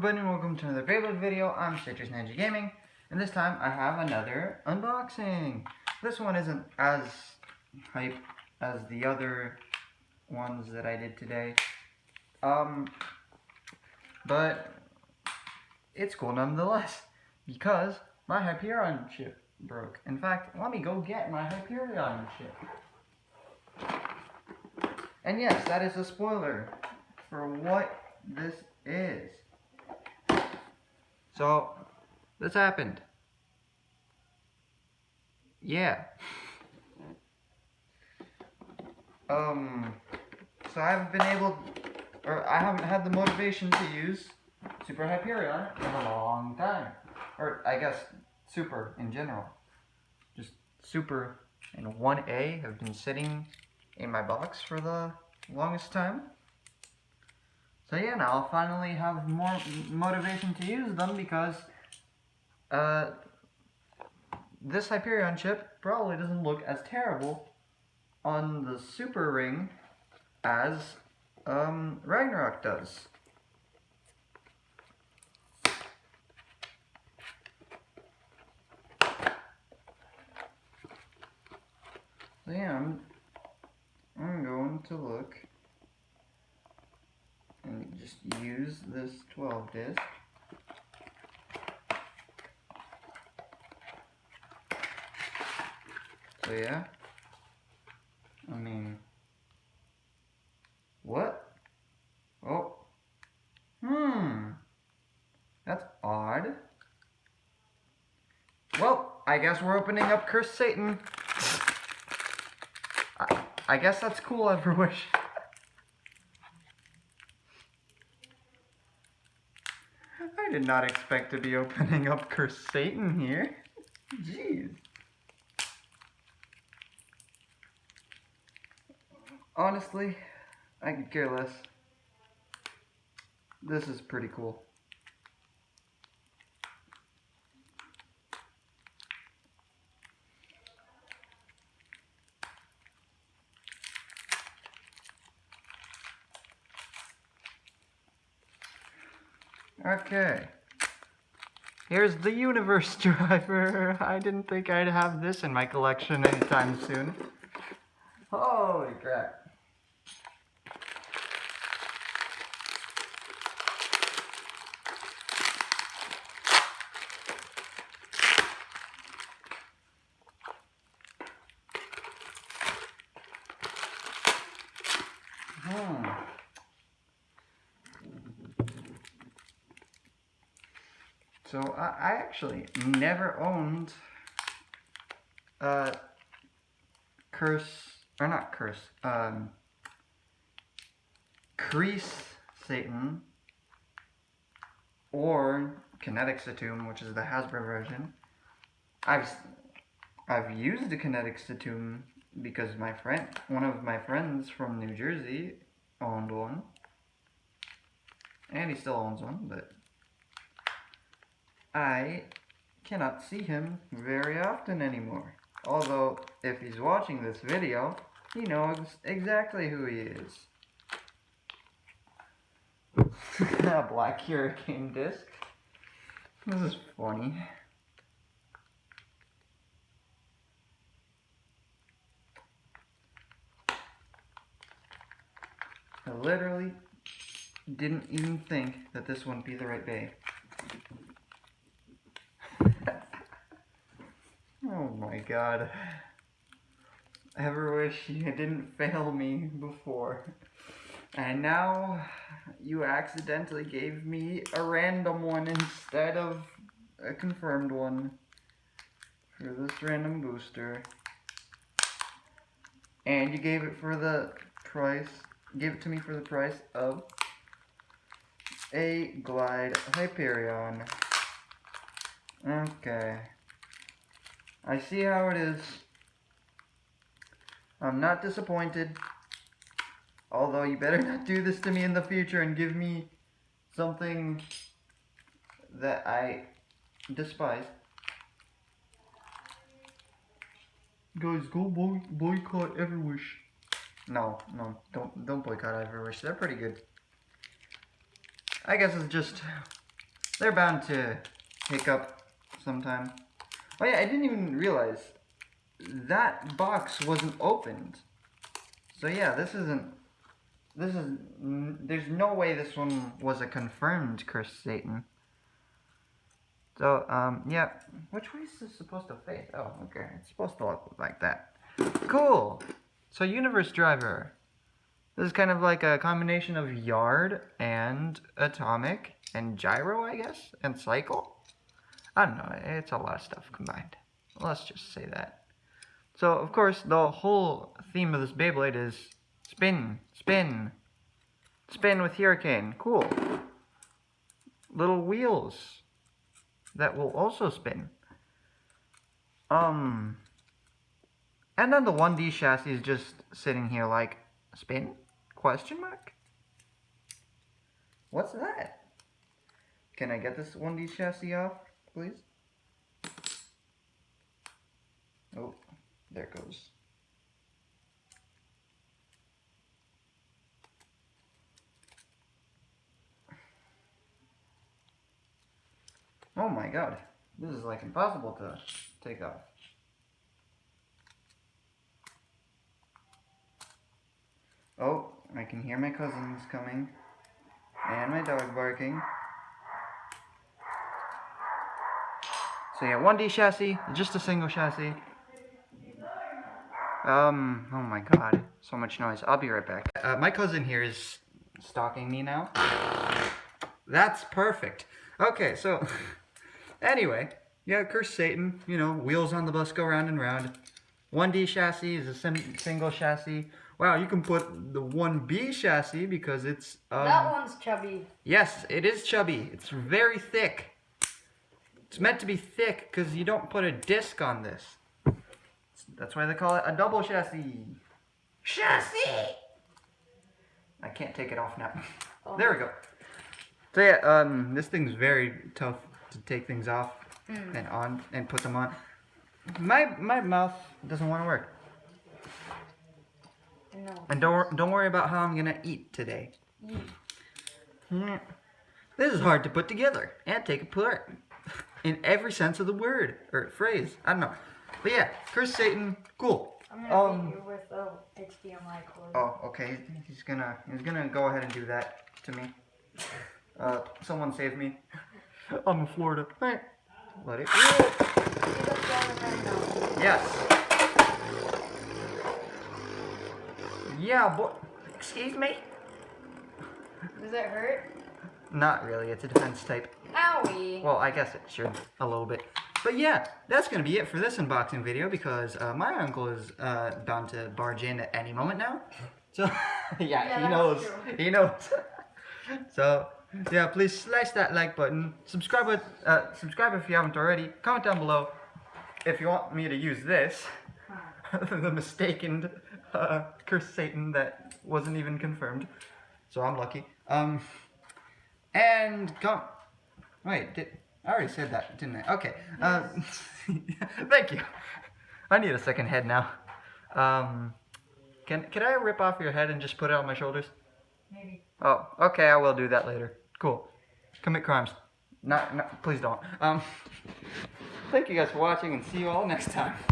everybody and welcome to another Beyblade video. I'm Citrus Ninja Gaming, and this time I have another unboxing. This one isn't as hype as the other ones that I did today. But it's cool nonetheless, because my Hyperion ship broke. In fact, let me go get my Hyperion ship. And yes, that is a spoiler for what this is. So, this happened. Yeah. So I haven't been able, or I haven't had the motivation to use Super Hyperion in a long time. Or, I guess, Super in general. Just Super and 1A have been sitting in my box for the longest time. So yeah, now I'll finally have more motivation to use them because this Hyperion chip probably doesn't look as terrible on the Super Ring as Ragnarok does. So yeah, I'm going to look and just use this 12 disc. So yeah, I mean, what? Oh, that's odd. Well, I guess we're opening up Curse Satan. I guess that's cool, Everwish. I did not expect to be opening up Curse Satan here. Jeez. Honestly, I could care less. This is pretty cool. Okay. Here's the universe driver. I didn't think I'd have this in my collection anytime soon. Holy crap. So I actually never owned Crease Satan or Kinetic Satoon, which is the Hasbro version. I've used the Kinetic Satoon because one of my friends from New Jersey owned one, and he still owns one, but I cannot see him very often anymore. Although, if he's watching this video, he knows exactly who he is. A black hurricane disc. This is funny. I literally didn't even think that this wouldn't be the right bay. Oh my god. I ever wish you didn't fail me before. And now you accidentally gave me a random one instead of a confirmed one for this random booster. And you gave it to me for the price of a Glide Hyperion. Okay. I see how it is. I'm not disappointed. Although you better not do this to me in the future and give me something that I despise. Guys, go boycott Everwish. No, don't boycott Everwish. They're pretty good. I guess it's just they're bound to hiccup sometime. Oh yeah, I didn't even realize that box wasn't opened. So yeah, there's no way this one was a confirmed Curse Satan. So, yeah, which way is this supposed to face? Oh, okay, it's supposed to look like that. Cool! So, Universe Driver. This is kind of like a combination of Yard and Atomic and Gyro, I guess, and Cycle. I don't know, it's a lot of stuff combined. Let's just say that. So, of course, the whole theme of this Beyblade is spin, spin, spin with Hurricane. Cool. Little wheels that will also spin. And then the 1D chassis is just sitting here like, spin? Question mark? What's that? Can I get this 1D chassis off, please? Oh, there it goes. Oh my god, this is like impossible to take off. Oh, I can hear my cousins coming, and my dog barking. So yeah, 1D chassis, just a single chassis. Oh my god, so much noise. I'll be right back. My cousin here is stalking me now. That's perfect. Okay, so anyway, yeah, Curse Satan, you know, wheels on the bus go round and round. 1D chassis is a single chassis. Wow, you can put the 1B chassis because it's... that one's chubby. Yes, it is chubby. It's very thick. It's meant to be thick because you don't put a disc on this. That's why they call it a double chassis. Chassis! I can't take it off now. Oh. There we go. So yeah, this thing's very tough to take things off and on and put them on. My mouth doesn't want to work. No. And don't worry about how I'm gonna eat today. This is hard to put together and take apart in every sense of the word or phrase. I don't know, but yeah, Curse Satan, cool. I'm gonna beat you with a HDMI cord. Oh, okay. He's gonna go ahead and do that to me. Someone save me. I'm in Florida. Let it go. Yes. Yeah, boy. Excuse me? Does it hurt? Not really. It's a defense type. Owie. Well, I guess it should a little bit. But yeah, that's going to be it for this unboxing video because my uncle is bound to barge in at any moment now. So, yeah, he knows. True. He knows. So, yeah, please smash that like button. Subscribe if you haven't already. Comment down below if you want me to use this. The mistaken Curse Satan that wasn't even confirmed. So I'm lucky. And come. Wait, I already said that, didn't I? Okay. Thank you. I need a second head now. Can I rip off your head and just put it on my shoulders? Maybe. Oh, okay. I will do that later. Cool. Commit crimes. Please don't. Thank you guys for watching, and see you all next time.